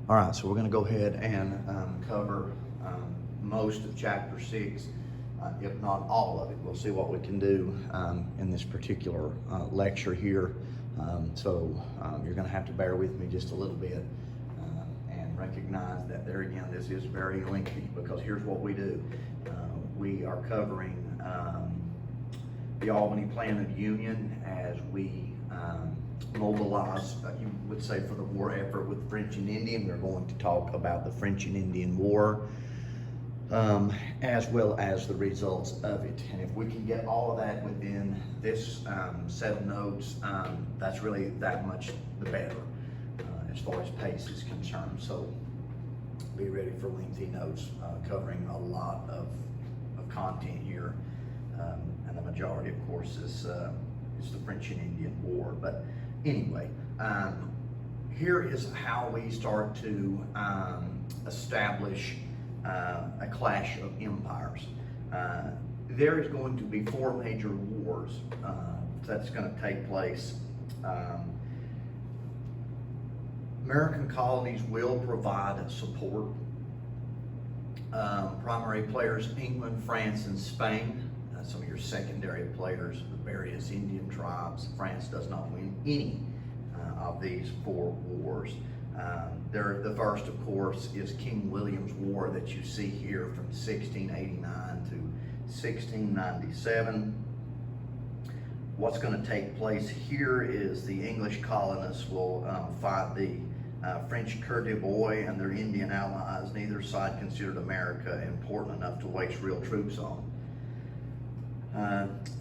All right, so we're going to go ahead and cover most of Chapter 6, if not all of it. We'll see what we can do in this particular lecture here. You're going to have to bear with me just a little bit and recognize that there again, this is very lengthy because here's what we do. We are covering the Albany Plan of Union as we mobilize, you would say, for the war effort with the French and Indian. We're going to talk about the French and Indian War as well as the results of it. And if we can get all of that within this set of notes, that's really that much the better as far as pace is concerned. So be ready for lengthy notes covering a lot of content here. And the majority, of course, is the French and Indian War. But anyway, here is how we start to establish a clash of empires. There is going to be 4 major wars that's going to take place. American colonies will provide support. Primary players, England, France, and Spain. Some of your secondary players, the various Indian tribes. France does not win any of these 4 wars. The first, of course, is King William's War that you see here from 1689 to 1697. What's going to take place here is the English colonists will fight the French Coeur d'Ivoire and their Indian allies. Neither side considered America important enough to waste real troops on.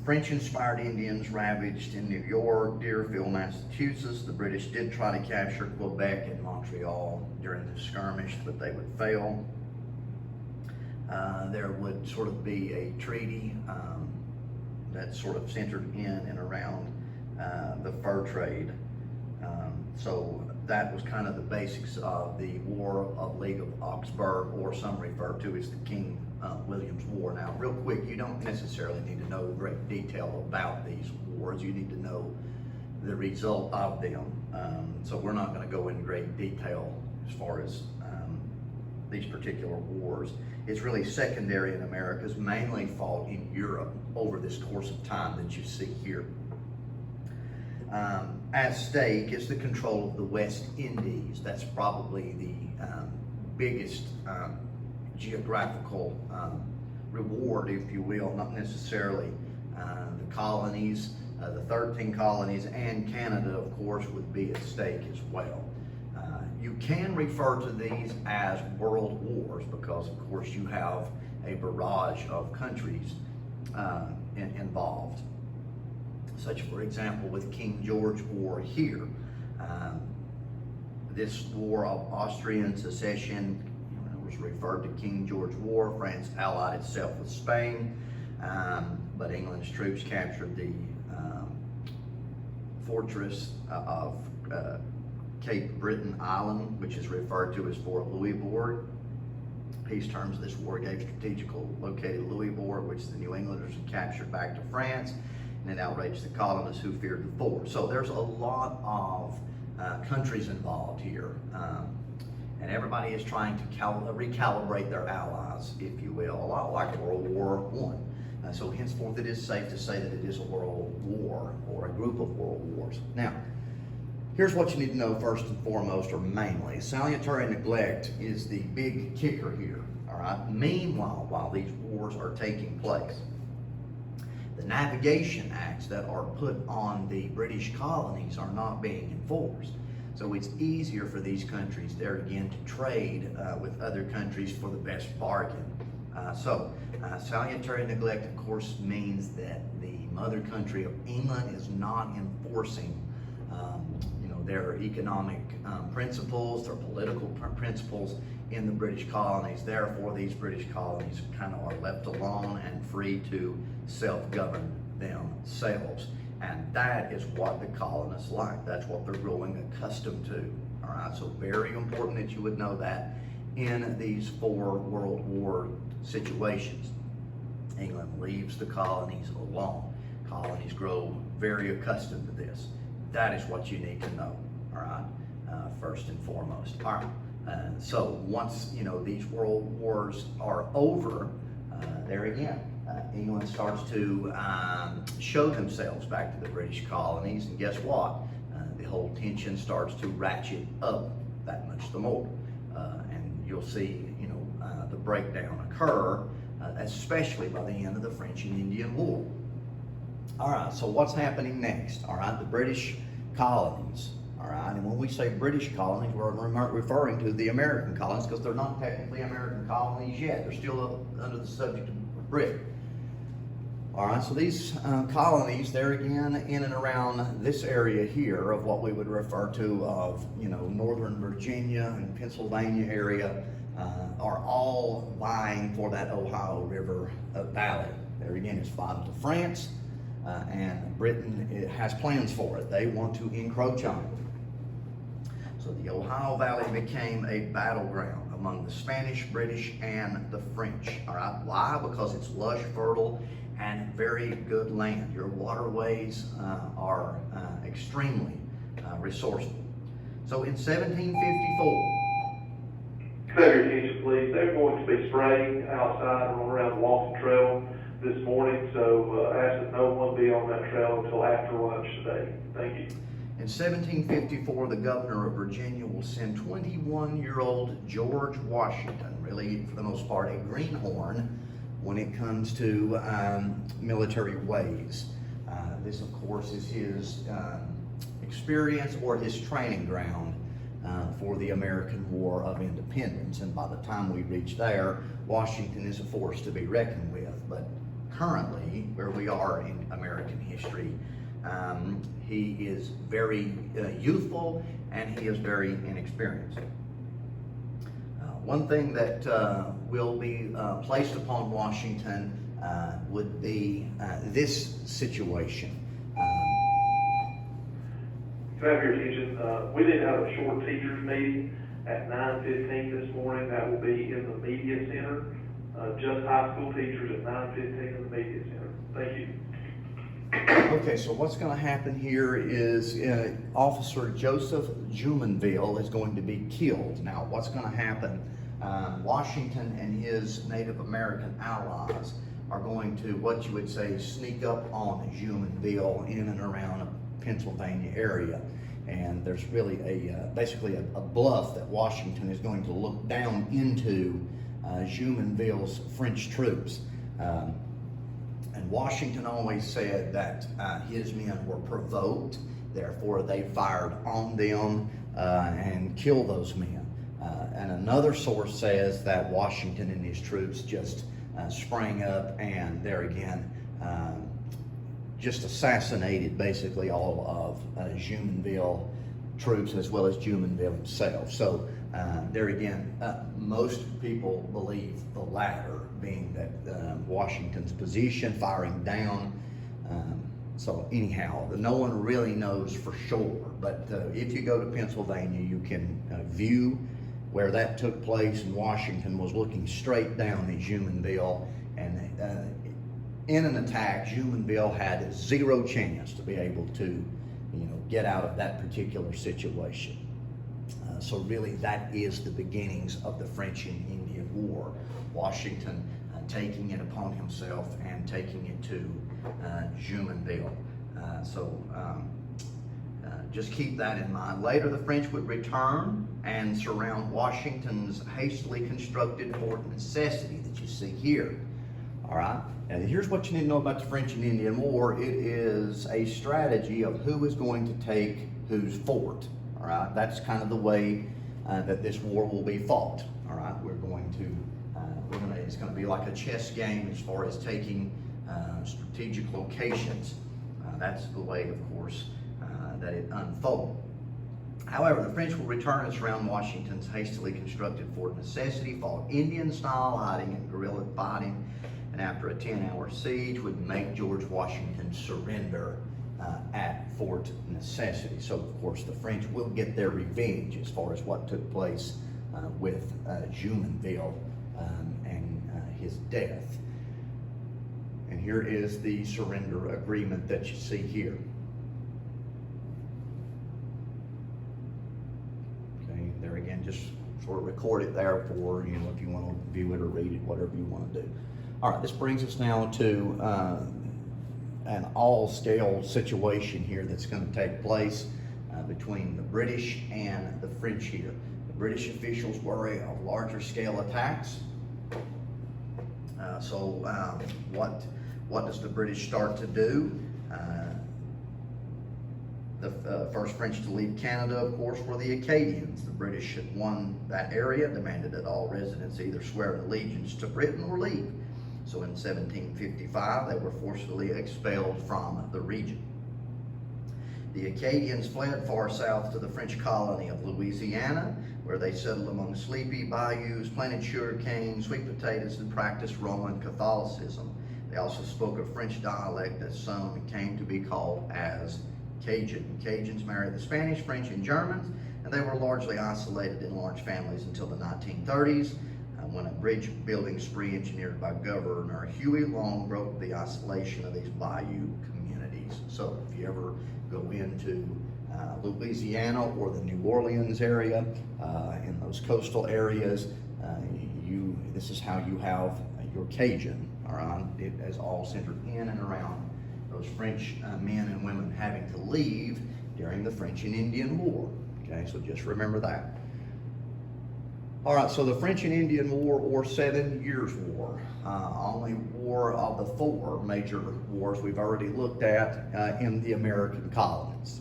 French-inspired Indians ravaged in New York, Deerfield, Massachusetts. The British did try to capture Quebec and Montreal during the skirmish, but they would fail. There would sort of be a treaty that sort of centered in and around the fur trade. So that was kind of the basics of the War of League of Augsburg, or some refer to as the King William's War. Now, real quick, you don't necessarily need to know great detail about these wars. You need to know the result of them. So we're not going to go into great detail as far as these particular wars. It's really secondary in America's, mainly fought in Europe over this course of time that you see here. At stake is the control of the West Indies. That's probably the biggest geographical reward, if you will, not necessarily the colonies. The 13 colonies and Canada, of course, would be at stake as well. You can refer to these as world wars because, of course, you have a barrage of countries involved. Such, for example, with King George War here. This war of Austrian secession was referred to King George War. France allied itself with Spain, but England's troops captured the fortress of Cape Breton Island, which is referred to as Fort Louisbourg. Peace terms of this war gave strategically located Louisbourg, which the New Englanders had captured, back to France, and it outraged the colonists who feared the fort. So there's a lot of countries involved here, and everybody is trying to recalibrate their allies, if you will, a lot like World War I. So henceforth it is safe to say that it is a world war, or a group of world wars. Now, here's what you need to know first and foremost, or mainly. Salutary neglect is the big kicker here, all right? Meanwhile, while these wars are taking place, the navigation acts that are put on the British colonies are not being enforced. So it's easier for these countries there again to trade with other countries for the best bargain. Salutary neglect, of course, means that the mother country of England is not enforcing their economic principles, their political principles in the British colonies. Therefore, these British colonies kind of are left alone and free to self-govern themselves. And that is what the colonists like. That's what they're growing accustomed to. All right, so very important that you would know that in these 4 World War situations. England leaves the colonies alone. Colonies grow very accustomed to this. That is what you need to know, all right, first and foremost. All right, So once, these world wars are over, there again, England starts to show themselves back to the British colonies, and guess what? The whole tension starts to ratchet up that much the more. And you'll see, the breakdown occur, especially by the end of the French and Indian War. All right, so what's happening next? All right, the British colonies. All right, and when we say British colonies, we're referring to the American colonies, because they're not technically American colonies yet. They're still under the subject of Britain. All right, so these colonies, they're again in and around this area here of what we would refer to of, northern Virginia and Pennsylvania area, are all vying for that Ohio River valley. There again, it's vital to France, and Britain has plans for it. They want to encroach on it. So the Ohio Valley became a battleground among the Spanish, British, and the French. All right, why? Because it's lush, fertile, and very good land. Your waterways are extremely resourceful. So in 1754, Have your attention, please. They're going to be spraying outside and around the walking trail this morning, so ask that no one be on that trail until after lunch today. Thank you. In 1754, the governor of Virginia will send 21-year-old George Washington, really for the most part a greenhorn when it comes to military ways. This, of course, is his experience or his training ground for the American War of Independence. And by the time we reach there, Washington is a force to be reckoned with. But currently, where we are in American history, he is very youthful and he is very inexperienced. One thing that will be placed upon Washington would be this situation. Can I have your attention? We did have a short teachers meeting at 9:15 this morning. That will be in the media center. Just high school teachers at 9:15 in the media center. Thank you. Okay, so what's going to happen here is Officer Joseph Jumonville is going to be killed. Now, what's going to happen? Washington and his Native American allies are going to, what you would say, sneak up on Jumonville in and around the Pennsylvania area. And there's really basically a bluff that Washington is going to look down into Jumonville's French troops. And Washington always said that his men were provoked, therefore they fired on them and killed those men. And another source says that Washington and his troops just sprang up and there again just assassinated basically all of Jumonville troops as well as Jumonville himself. So there again, most people believe the latter, being that Washington's position, firing down. So anyhow, no one really knows for sure, but if you go to Pennsylvania, you can view where that took place, and Washington was looking straight down at Jumonville, and in an attack, Jumonville had zero chance to be able to, get out of that particular situation. So really, that is the beginnings of the French and Indian War. Washington taking it upon himself and taking it to Jumonville. Just keep that in mind. Later, the French would return and surround Washington's hastily constructed Fort Necessity that you see here. All right, and here's what you need to know about the French and Indian War. It is a strategy of who is going to take whose fort. All right, that's kind of the way that this war will be fought. All right, it's going to be like a chess game as far as taking strategic locations. That's the way, of course, that it unfolded. However, the French will return and surround Washington's hastily constructed Fort Necessity, fought Indian-style hiding and guerrilla fighting, and after a 10-hour siege would make George Washington surrender at Fort Necessity. So, of course, the French will get their revenge as far as what took place with Jumonville and his death. And here is the surrender agreement that you see here. Okay, there again, just sort of record it there for, you know, if you want to view it or read it, whatever you want to do. All right, this brings us now to an all-scale situation here that's going to take place between the British and the French here. The British officials worry of larger scale attacks. What does the British start to do? The first French to leave Canada, of course, were the Acadians. The British had won that area, demanded that all residents either swear allegiance to Britain or leave. So in 1755, they were forcibly expelled from the region. The Acadians fled far south to the French colony of Louisiana, where they settled among sleepy bayous, planted sugar cane, sweet potatoes, and practiced Roman Catholicism. They also spoke a French dialect that some came to be called as Cajun. Cajuns married the Spanish, French, and Germans, and they were largely isolated in large families until the 1930s, when a bridge building spree engineered by Governor Huey Long broke the isolation of these bayou communities. So if you ever go into Louisiana or the New Orleans area, in those coastal areas, this is how you have your Cajun, all right? It is all centered in and around those French men and women having to leave during the French and Indian War. Okay, so just remember that. All right, so the French and Indian War, or 7 Years' War, only war of the 4 major wars we've already looked at in the American colonies.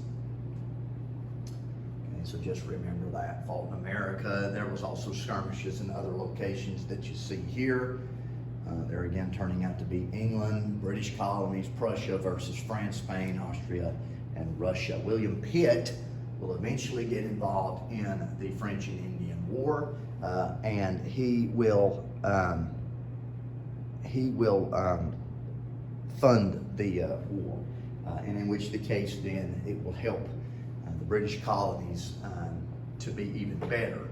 Okay, so just remember that. Fought in America. There was also skirmishes in other locations that you see here. They're again turning out to be England, British colonies, Prussia versus France, Spain, Austria, and Russia. William Pitt will eventually get involved in the French and Indian War, and he will fund the war, and in which the case then it will help the British colonies to be even better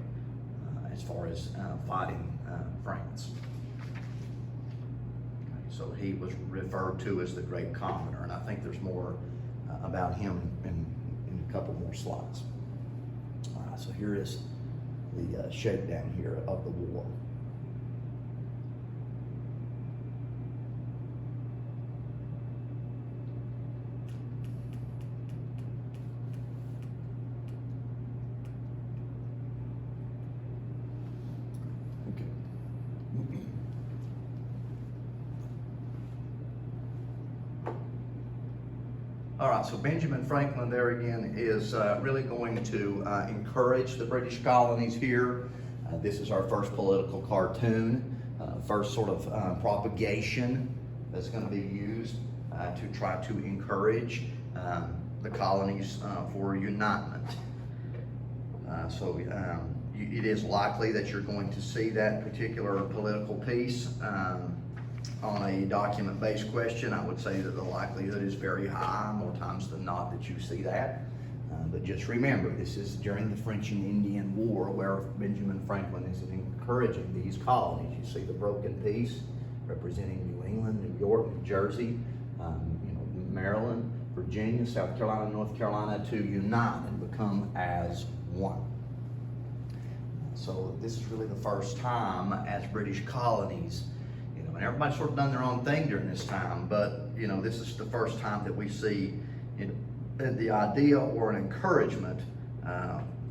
as far as fighting France. So he was referred to as the Great Commoner, and I think there's more about him in a couple more slides. All right, so here is the shakedown here of the war. All right, so Benjamin Franklin there again is really going to encourage the British colonies here. This is our first political cartoon, first sort of propagation that's going to be used to try to encourage the colonies for unitement. It is likely that you're going to see that particular political piece on a document-based question. I would say that the likelihood is very high, more times than not, that you see that. But just remember, this is during the French and Indian War, where Benjamin Franklin is encouraging these colonies. You see the broken piece representing New England, New York, New Jersey, Maryland, Virginia, South Carolina, North Carolina, to unite and become as one. So this is really the first time as British colonies, and everybody's sort of done their own thing during this time, but this is the first time that we see the idea or an encouragement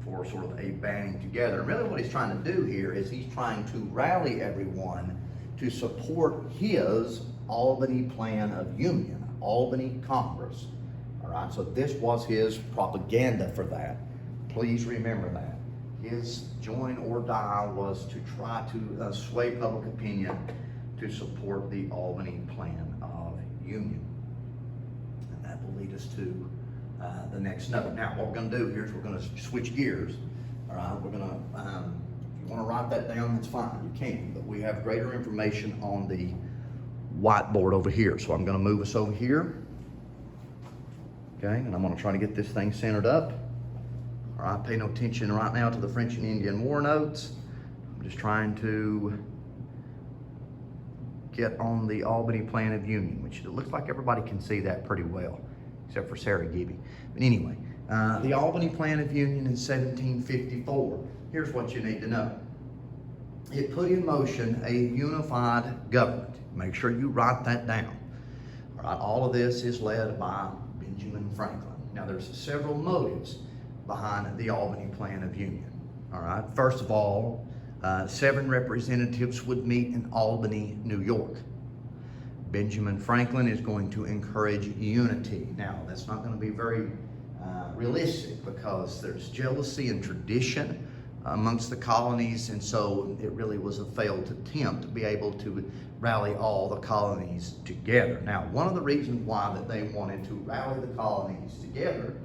for sort of a banding together. And really what he's trying to do here is he's trying to rally everyone to support his Albany Plan of Union, Albany Congress. All right, so this was his propaganda for that. Please remember that. His join or die was to try to sway public opinion to support the Albany Plan of Union. And that will lead us to the next note. Now, what we're going to do here is we're going to switch gears. All right, we're going to, if you want to write that down, that's fine, you can, but we have greater information on the whiteboard over here. So I'm going to move us over here. Okay, and I'm going to try to get this thing centered up. All right, pay no attention right now to the French and Indian War notes. I'm just trying to get on the Albany Plan of Union, which it looks like everybody can see that pretty well, except for Sarah Gibby. But anyway, the Albany Plan of Union in 1754. here's what you need to know. It put in motion a unified government. Make sure you write that down. All right, all of this is led by Benjamin Franklin. Now, there's several motives behind the Albany Plan of Union. All right, first of all, 7 representatives would meet in Albany, New York. Benjamin Franklin is going to encourage unity. Now, that's not going to be very realistic because there's jealousy and tradition amongst the colonies, and so it really was a failed attempt to be able to rally all the colonies together. Now, one of the reasons why that they wanted to rally the colonies together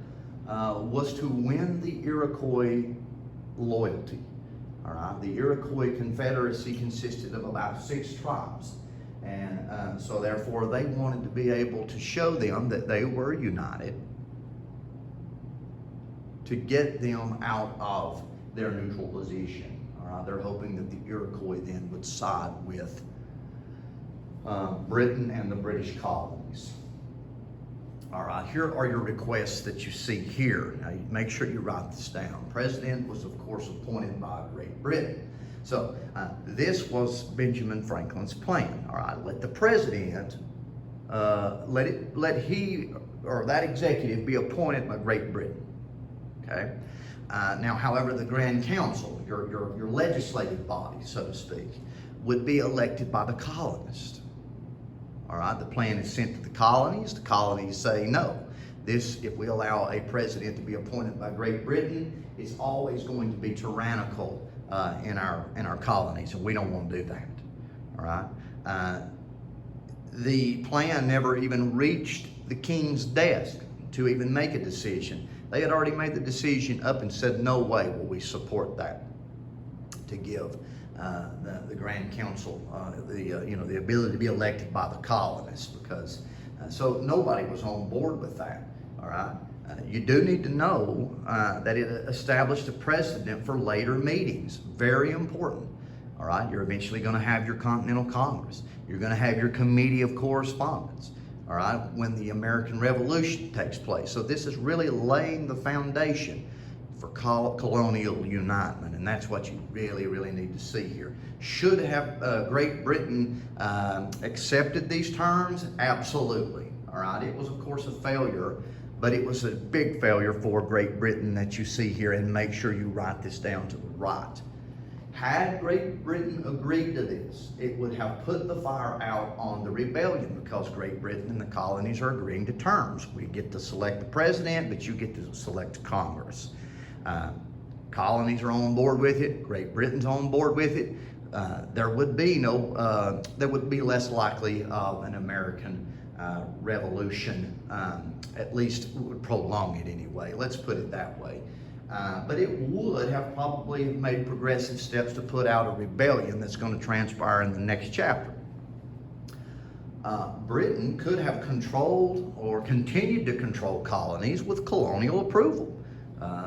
was to win the Iroquois loyalty. All right, the Iroquois Confederacy consisted of about 6 tribes, and so therefore they wanted to be able to show them that they were united to get them out of their neutral position. All right, they're hoping that the Iroquois then would side with Britain and the British colonies. All right, here are your requests that you see here. Now, make sure you write this down. President was, of course, appointed by Great Britain. So this was Benjamin Franklin's plan. All right, let the president, let he or that executive be appointed by Great Britain. Okay. Now, however, the Grand Council, your legislative body, so to speak, would be elected by the colonists. All right, the plan is sent to the colonies. The colonies say no. This, if we allow a president to be appointed by Great Britain, is always going to be tyrannical in our colonies, and we don't want to do that. All right. The plan never even reached the king's desk to even make a decision. They had already made the decision up and said, no way will we support that, to give the Grand Council the ability to be elected by the colonists, because so nobody was on board with that. All right, you do need to know that it established a precedent for later meetings. Very important. All right, you're eventually going to have your Continental Congress. You're going to have your Committee of Correspondence. All right, when the American Revolution takes place. So this is really laying the foundation for colonial unitement, and that's what you really, really need to see here. Should have Great Britain accepted these terms? Absolutely. All right, it was, of course, a failure, but it was a big failure for Great Britain that you see here, and make sure you write this down to the right. Had Great Britain agreed to this, it would have put the fire out on the rebellion, because Great Britain and the colonies are agreeing to terms. We get to select the president, but you get to select Congress. Colonies are on board with it. Great Britain's on board with it. There would be less likely of an American revolution, at least would prolong it anyway. Let's put it that way. But it would have probably made progressive steps to put out a rebellion that's going to transpire in the next chapter. Britain could have controlled or continued to control colonies with colonial approval.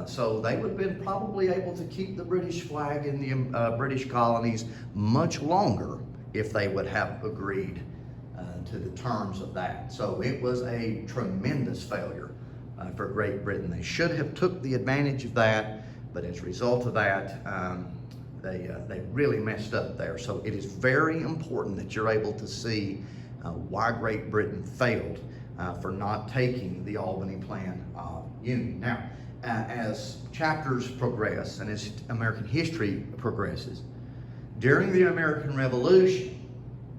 So they would have been probably able to keep the British flag in the British colonies much longer if they would have agreed to the terms of that. So it was a tremendous failure for Great Britain. They should have took the advantage of that, but as a result of that, they really messed up there. So it is very important that you're able to see why Great Britain failed for not taking the Albany Plan of Union. Now, as chapters progress and as American history progresses, during the American Revolution,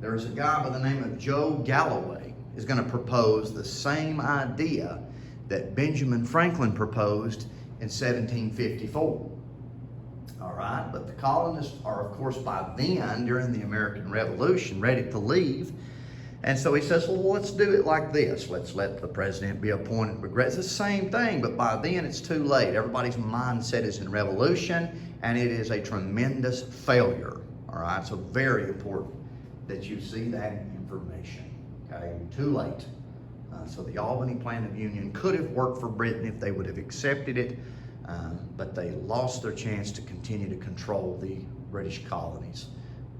there is a guy by the name of Joe Galloway is going to propose the same idea that Benjamin Franklin proposed in 1754. All right, but the colonists are, of course, by then, during the American Revolution, ready to leave. And so he says, well, let's do it like this. Let's let the president be appointed. It's the same thing, but by then it's too late. Everybody's mindset is in revolution, and it is a tremendous failure. All right, so very important that you see that information. Okay, too late. So the Albany Plan of Union could have worked for Britain if they would have accepted it, but they lost their chance to continue to control the British colonies.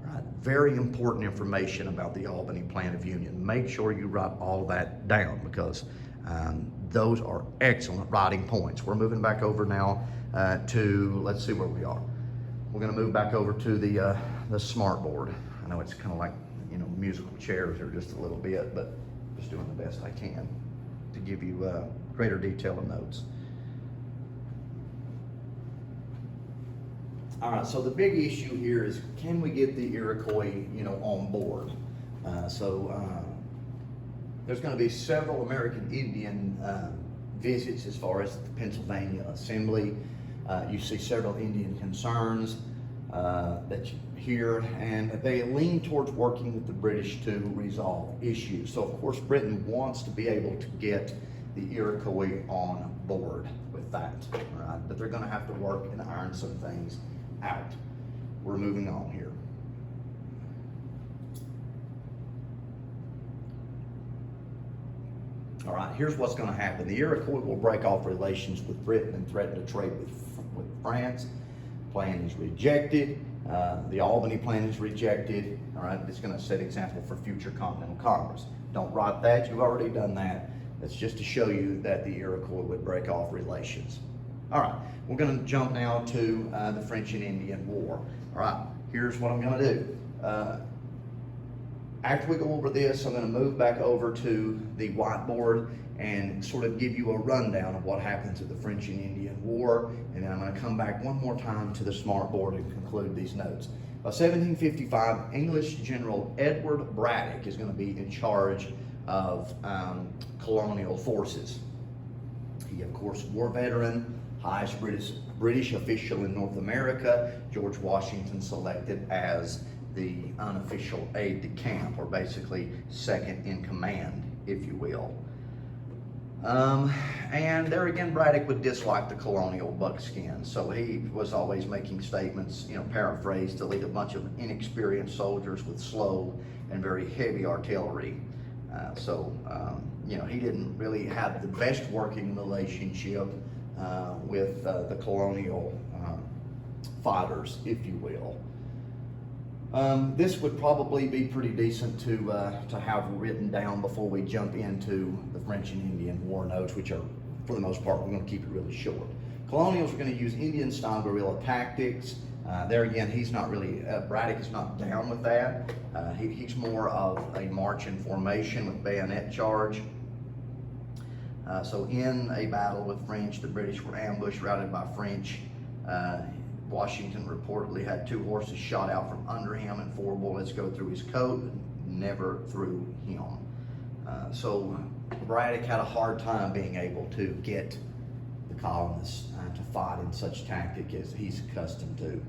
Right? Very important information about the Albany Plan of Union. Make sure you write all that down, because those are excellent writing points. We're moving back over now to, let's see where we are. we're gonna move back over to the smart board. I know it's kind of like, you know, musical chairs here just a little bit, but just doing the best I can to give you greater detail and notes. All right, so the big issue here is, can we get the Iroquois, you know, on board? There's going to be several American Indian visits as far as the Pennsylvania Assembly. You see several Indian concerns that you hear, and they lean towards working with the British to resolve issues. So of course Britain wants to be able to get the Iroquois on board with that, all right? But they're going to have to work and iron some things out. We're moving on here. All right, here's what's going to happen. The Iroquois will break off relations with Britain and threaten to trade with France. Plan is rejected. The Albany Plan is rejected. All right, it's going to set example for future Continental Congress. Don't write that. You've already done that. That's just to show you that the Iroquois would break off relations. All right, we're going to jump now to the French and Indian War. All right, here's what I'm going to do. After we go over this, I'm going to move back over to the whiteboard and sort of give you a rundown of what happened to the French and Indian War, and then I'm going to come back one more time to the smart board and conclude these notes. By 1755, English General Edward Braddock is going to be in charge of colonial forces. He, of course, war veteran, highest British official in North America. George Washington selected as the unofficial aide-de-camp, or basically second in command, if you will. And there again, Braddock would dislike the colonial buckskin, so he was always making statements, you know, paraphrased, to lead a bunch of inexperienced soldiers with slow and very heavy artillery. You know, he didn't really have the best working relationship with the colonial fighters, if you will. This would probably be pretty decent to have written down before we jump into the French and Indian War notes, which are, for the most part, we're going to keep it really short. Colonials are going to use Indian-style guerrilla tactics. There again, he's not really, Braddock is not down with that. He's more of a march in formation with bayonet charge. So in a battle with French, the British were ambushed, routed by French. Washington reportedly had 2 horses shot out from under him and 4 bullets go through his coat, never through him. So Braddock had a hard time being able to get the colonists to fight in such tactic as he's accustomed to.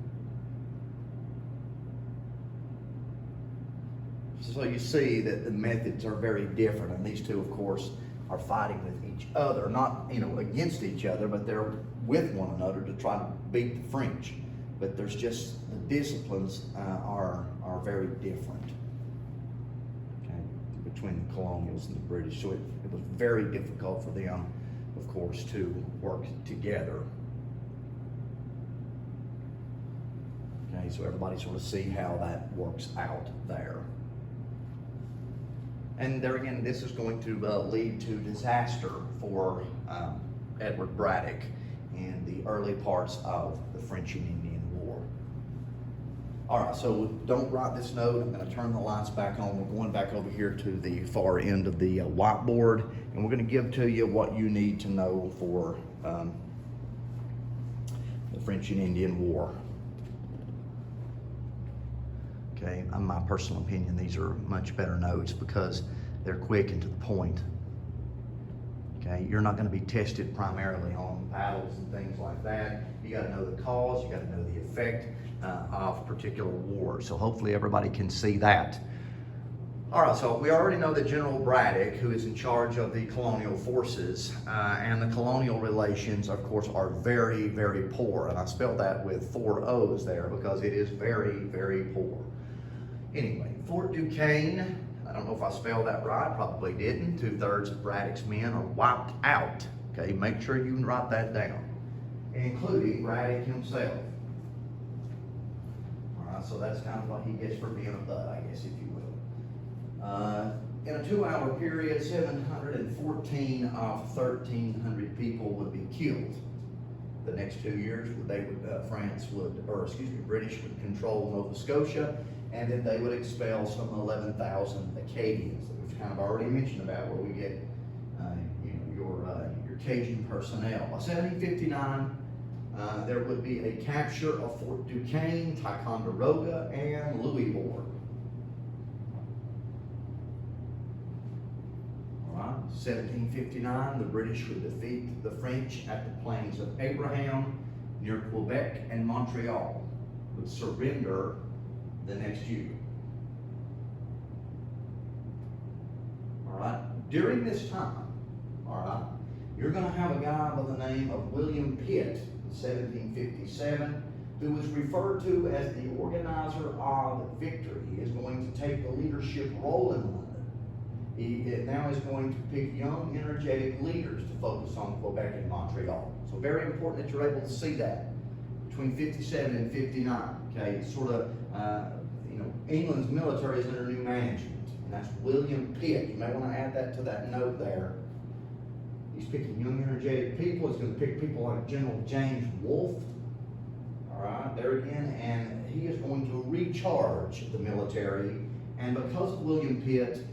So you see that the methods are very different, and these two, of course, are fighting with each other, not, you know, against each other, but they're with one another to try to beat the French. But there's just, the disciplines are very different, okay, between the colonials and the British. So it was very difficult for them, of course, to work together. Okay, so everybody sort of see how that works out there. And there again, this is going to lead to disaster for Edward Braddock in the early parts of the French and Indian War. All right, so don't write this note. I'm going to turn the lights back on. We're going back over here to the far end of the whiteboard, and we're going to give to you what you need to know for the French and Indian War. Okay, in my personal opinion, these are much better notes because they're quick and to the point. Okay, you're not going to be tested primarily on battles and things like that. You got to know the cause, you got to know the effect of particular wars. So hopefully everybody can see that. All right, so we already know that General Braddock, who is in charge of the colonial forces, and the colonial relations, of course, are very, very poor. And I spelled that with 4 O's there because it is very, very poor. Anyway, Fort Duquesne, I don't know if I spelled that right, probably didn't. 2/3 of Braddock's men are wiped out. Okay, make sure you write that down, including Braddock himself. All right, so that's kind of what he gets for being a bud, I guess, if you will. In a 2-hour period, 714 of 1,300 people would be killed. the next 2 years, British would control Nova Scotia, and then they would expel some 11,000 Acadians that we've kind of already mentioned about, where we get your Cajun personnel. By 1759, there would be a capture of Fort Duquesne, Ticonderoga, and Louisbourg. All right, 1759, the British would defeat the French at the Plains of Abraham near Quebec, and Montreal would surrender the next year. All right, during this time, all right, you're going to have a guy by the name of William Pitt in 1757, who was referred to as the organizer of victory. He is going to take the leadership role in London. He now is going to pick young, energetic leaders to focus on Quebec and Montreal. So very important that you're able to see that between 57 and 59. Okay, it's sort of, England's military is under new management, and that's William Pitt. You may want to add that to that note there. He's picking young, energetic people. He's going to pick people like General James Wolfe. All right, there again, and he is going to recharge the military. And because of William Pitt,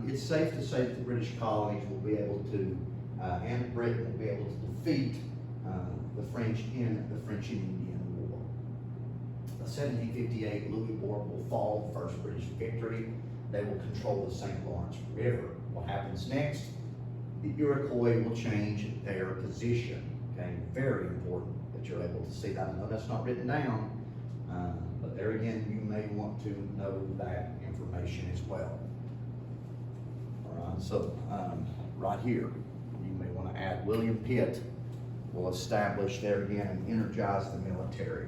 it's safe to say that the British colonies will be able to, and Britain will be able to defeat the French in the French and Indian War. In 1758, Louisbourg will fall, the first British victory. They will control the St. Lawrence River. What happens next? The Iroquois will change their position. Okay, very important that you're able to see that. I know that's not written down, but there again, you may want to know that information as well. All right, so right here, you may want to add William Pitt will establish there again and energize the military.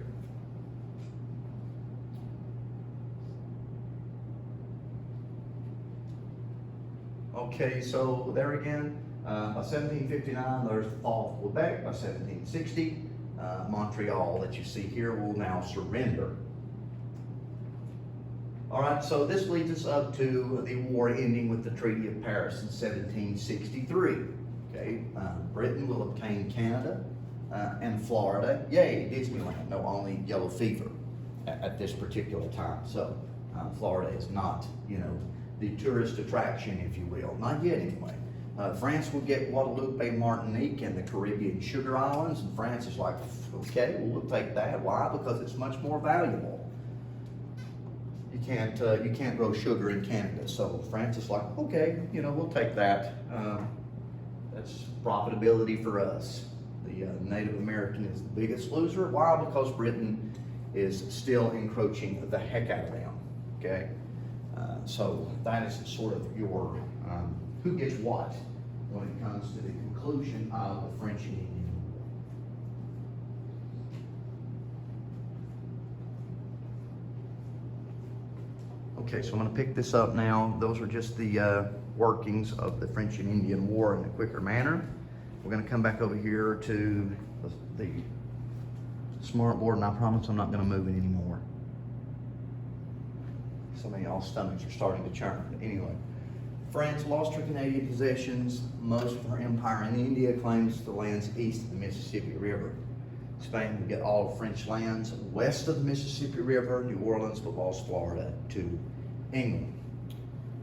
Okay, so there again, by 1759, there's the fall of Quebec. By 1760, Montreal, that you see here, will now surrender. All right, so this leads us up to the war ending with the Treaty of Paris in 1763. Okay, Britain will obtain Canada and Florida. Yay, Disneyland, no, only yellow fever at this particular time. So Florida is not, the tourist attraction, if you will. Not yet, anyway. France will get Guadeloupe, Martinique, and the Caribbean Sugar Islands, and France is like, okay, well, we'll take that. Why? Because it's much more valuable. You can't grow sugar in Canada, so France is like, okay, we'll take that. That's profitability for us. The Native American is the biggest loser. Why? Because Britain is still encroaching the heck out of them. Okay. So that is sort of your who gets what when it comes to the conclusion of the French and Indian War. Okay, so I'm going to pick this up now. Those are just the workings of the French and Indian War in a quicker manner. We're going to come back over here to the smart board, and I promise I'm not going to move it anymore. Some of y'all's stomachs are starting to churn. But anyway, France lost her Canadian possessions. Most of her empire in India claims the lands east of the Mississippi River. Spain would get all of French lands west of the Mississippi River. New Orleans would lost Florida to England.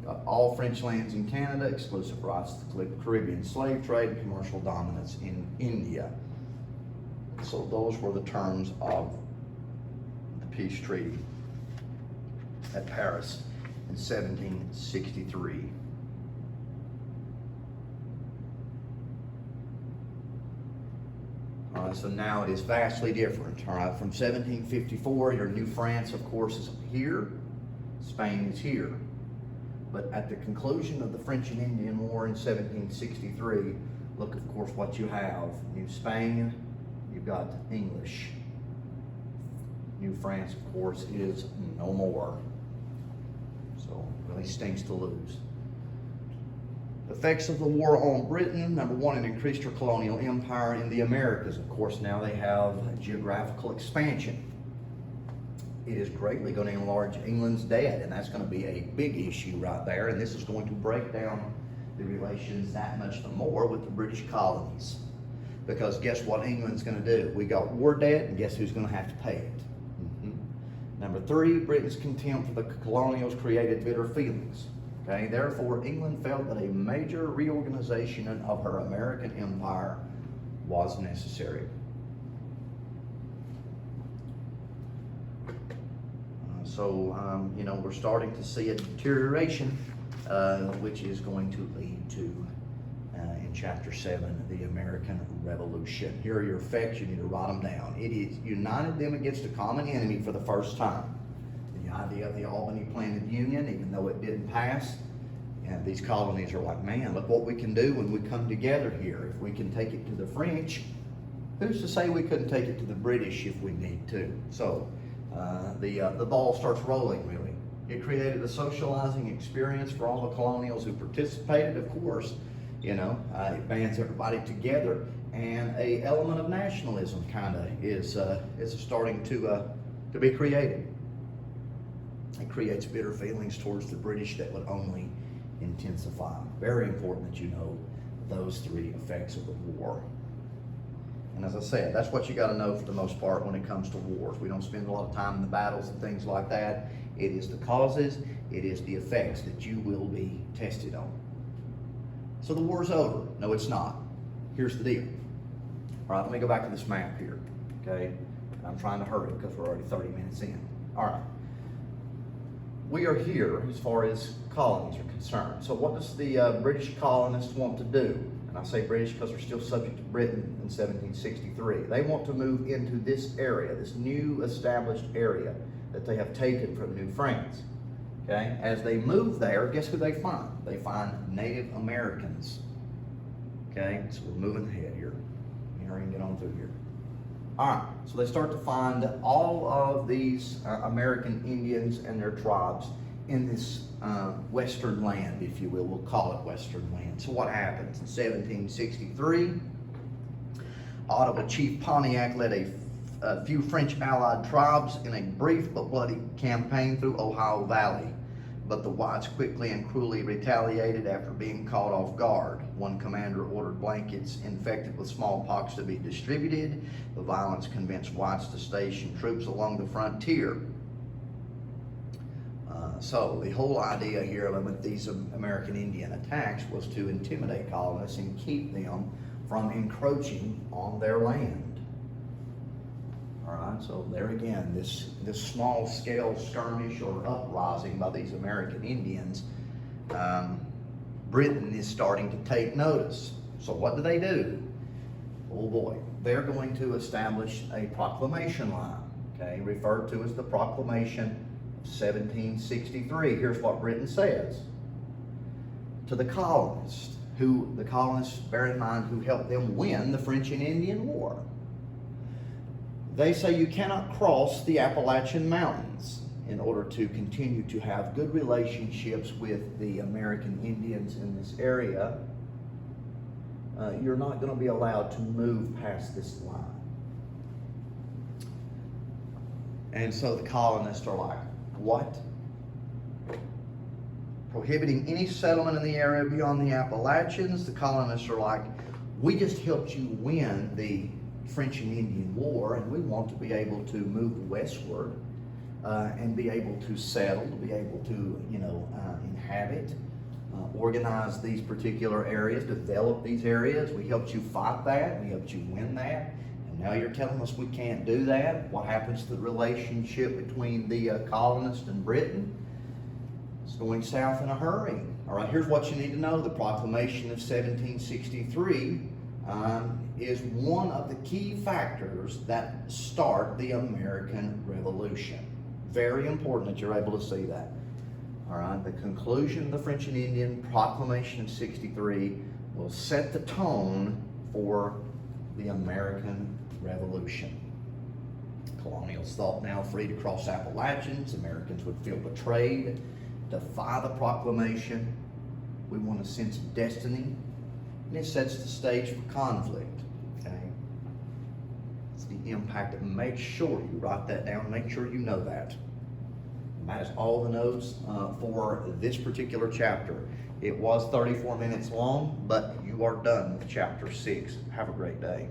Got all French lands in Canada, exclusive rights to the Caribbean slave trade, and commercial dominance in India. So those were the terms of the peace treaty at Paris in 1763. All right, so now it is vastly different. All right, from 1754, your New France, of course, is here. Spain is here. But at the conclusion of the French and Indian War in 1763, look, of course, what you have. New Spain, you've got English. New France, of course, is no more. So it really stinks to lose. Effects of the war on Britain. Number one, it increased her colonial empire in the Americas. Of course, now they have geographical expansion. It is greatly going to enlarge England's debt, and that's going to be a big issue right there. And this is going to break down the relations that much the more with the British colonies. Because guess what England's gonna do? We got war debt, and guess who's gonna have to pay it? Number 3, Britain's contempt for the colonials created bitter feelings. Okay, therefore, England felt that a major reorganization of her American empire was necessary. We're starting to see a deterioration, which is going to lead to, in Chapter 7, the American Revolution. Here are your effects. You need to write them down. It is united them against a common enemy for the first time. The idea of the Albany Planted Union, even though it didn't pass, and these colonies are like, man, look what we can do when we come together here. If we can take it to the French, who's to say we couldn't take it to the British if we need to? So the ball starts rolling, really. It created a socializing experience for all the colonials who participated, of course. It bands everybody together, and a element of nationalism kind of is starting to be created. It creates bitter feelings towards the British that would only intensify. Very important that you know those 3 effects of the war. And as I said, that's what you got to know for the most part when it comes to wars. We don't spend a lot of time in the battles and things like that. It is the causes, it is the effects that you will be tested on. So the war's over. No, it's not. Here's the deal. All right, let me go back to this map here, okay? I'm trying to hurry because we're already 30 minutes in. All right. We are here as far as colonies are concerned. So what does the British colonists want to do? And I say British because they're still subject to Britain in 1763. They want to move into this area, this new established area that they have taken from New France. Okay? As they move there, guess who they find? They find Native Americans. Okay? So we're moving ahead here. Hurry and get on through here. All right, so they start to find all of these American Indians and their tribes in this western land, if you will. We'll call it western land. So what happens? In 1763, Ottawa Chief Pontiac led a few French allied tribes in a brief but bloody campaign through Ohio Valley. But the whites quickly and cruelly retaliated after being caught off guard. One commander ordered blankets infected with smallpox to be distributed. The violence convinced whites to station troops along the frontier. So the whole idea here with these American Indian attacks was to intimidate colonists and keep them from encroaching on their land. All right, so there again, this small-scale skirmish or uprising by these American Indians, Britain is starting to take notice. So what do? Oh boy, they're going to establish a proclamation line, okay, referred to as the Proclamation of 1763. Here's what Britain says to the colonists, bear in mind, who helped them win the French and Indian War. They say you cannot cross the Appalachian Mountains in order to continue to have good relationships with the American Indians in this area. You're not going to be allowed to move past this line. And so the colonists are like, what? Prohibiting any settlement in the area beyond the Appalachians. The colonists are like, we just helped you win the French and Indian War, and we want to be able to move westward and be able to settle, to be able to, inhabit, organize these particular areas, develop these areas. We helped you fight that. We helped you win that. And now you're telling us we can't do that. What happens to the relationship between the colonists and Britain? It's going south in a hurry. All right, here's what you need to know. The Proclamation of 1763 is one of the key factors that start the American Revolution. Very important that you're able to see that. All right, the conclusion of the French and Indian Proclamation of 63 will set the tone for the American Revolution. Colonials thought now free to cross Appalachians. Americans would feel betrayed, defy the proclamation. We want a sense of destiny, and it sets the stage for conflict. Okay, it's the impact. Make sure you write that down. Make sure you know that. And that is all the notes for this particular chapter. It was 34 minutes long, but you you are done with chapter 6. Have a great day.